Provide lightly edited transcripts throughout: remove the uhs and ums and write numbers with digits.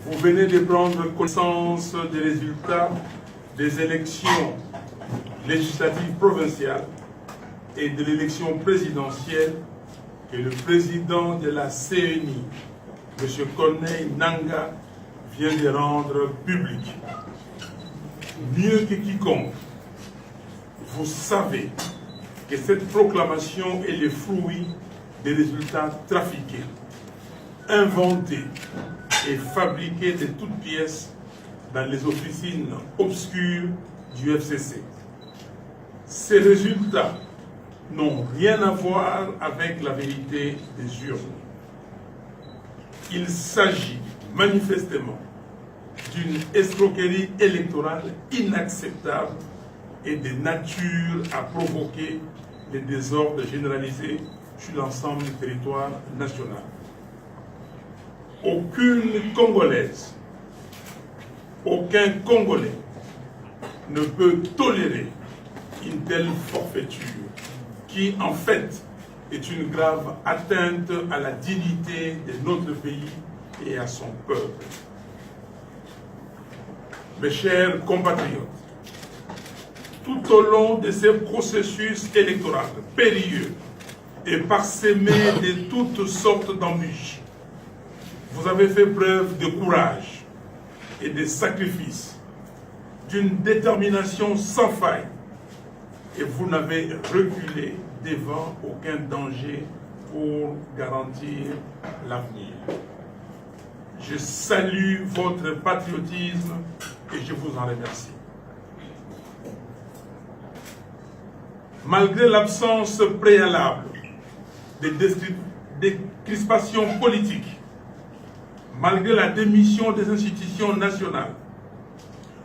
Vous venez de prendre connaissance des résultats des élections législatives provinciales et de l'élection présidentielle que le président de la CENI, M. Corneille Nangaa, vient de rendre public. Mieux que quiconque, vous savez que cette proclamation est le fruit des résultats trafiqués, inventés et fabriqués de toutes pièces dans les officines obscures du FCC. Ces résultats n'ont rien à voir avec la vérité des urnes. Il s'agit manifestement d'une escroquerie électorale inacceptable et de nature à provoquer des désordres généralisés sur l'ensemble du territoire national. Aucune Congolaise, aucun Congolais ne peut tolérer une telle forfaiture qui, en fait, est une grave atteinte à la dignité de notre pays et à son peuple. Mes chers compatriotes, tout au long de ces processus électoraux périlleux et parsemés de toutes sortes d'embûches, vous avez fait preuve de courage et de sacrifice, d'une détermination sans faille, et vous n'avez reculé devant aucun danger pour garantir l'avenir. Je salue votre patriotisme et je vous en remercie. Malgré l'absence préalable des crispations politiques, malgré la démission des institutions nationales,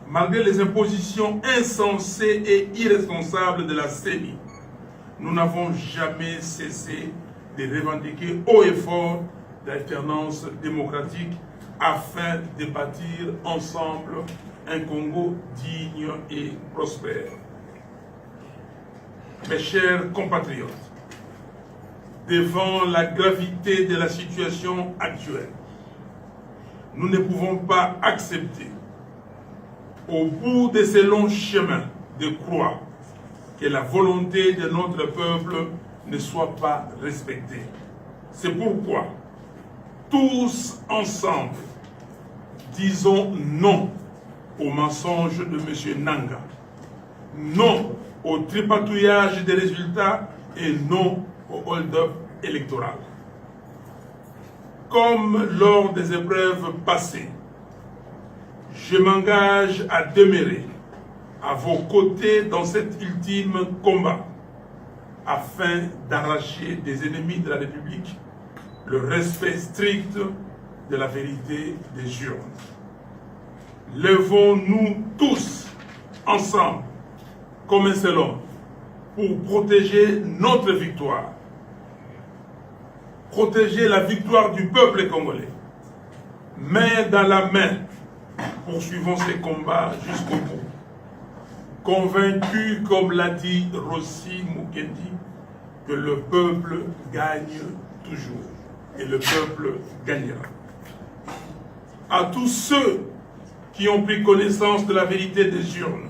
malgré les impositions insensées et irresponsables de la CENI, nous n'avons jamais cessé de revendiquer haut et fort l'alternance démocratique afin de bâtir ensemble un Congo digne et prospère. Mes chers compatriotes, devant la gravité de la situation actuelle, nous ne pouvons pas accepter, au bout de ces longs chemins, de croire que la volonté de notre peuple ne soit pas respectée. C'est pourquoi, tous ensemble, disons non au mensonge de M. Nangaa, non au tripatouillage des résultats et non au hold-up électoral. Comme lors des épreuves passées, je m'engage à demeurer à vos côtés dans cet ultime combat afin d'arracher des ennemis de la République le respect strict de la vérité des urnes. Levons-nous tous ensemble comme un seul homme pour protéger notre victoire, protéger la victoire du peuple congolais. Main dans la main, poursuivons ces combats jusqu'au bout. Convaincu, comme l'a dit Rossi Mukendi, que le peuple gagne toujours et le peuple gagnera. À tous ceux qui ont pris connaissance de la vérité des urnes,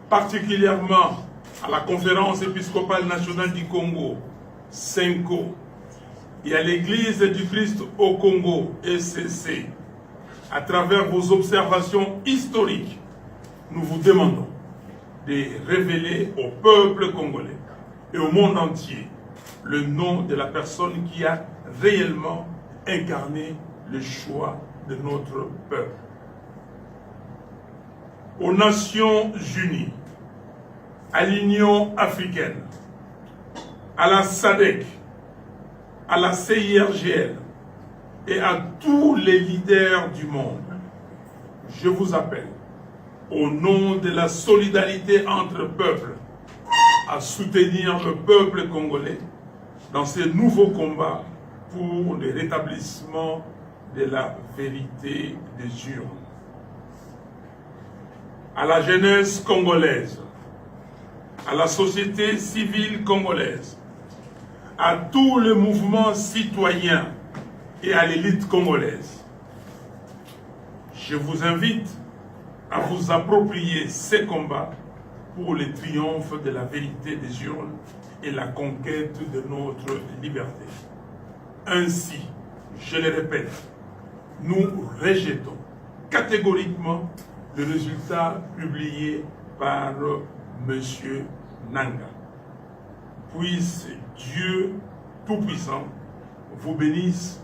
particulièrement à la Conférence épiscopale nationale du Congo, CENCO, et à l'Église du Christ au Congo, ECC, à travers vos observations historiques, nous vous demandons de révéler au peuple congolais et au monde entier le nom de la personne qui a réellement incarné le choix de notre peuple. Aux Nations Unies, à l'Union africaine, à la SADC, à la CIRGL et à tous les leaders du monde, je vous appelle, au nom de la solidarité entre peuples, à soutenir le peuple congolais dans ces nouveaux combats pour le rétablissement de la vérité des urnes. À la jeunesse congolaise, à la société civile congolaise, à tous les mouvements citoyens et à l'élite congolaise, Je vous invite à vous approprier ces combats pour le triomphe de la vérité des urnes et la conquête de notre liberté. Ainsi, je le répète, nous rejetons catégoriquement le résultat publié par M. Nanga. Puisse Dieu Tout-Puissant vous bénisse,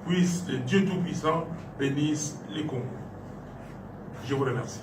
puisse Dieu Tout-Puissant bénisse les Congos. Je vous remercie.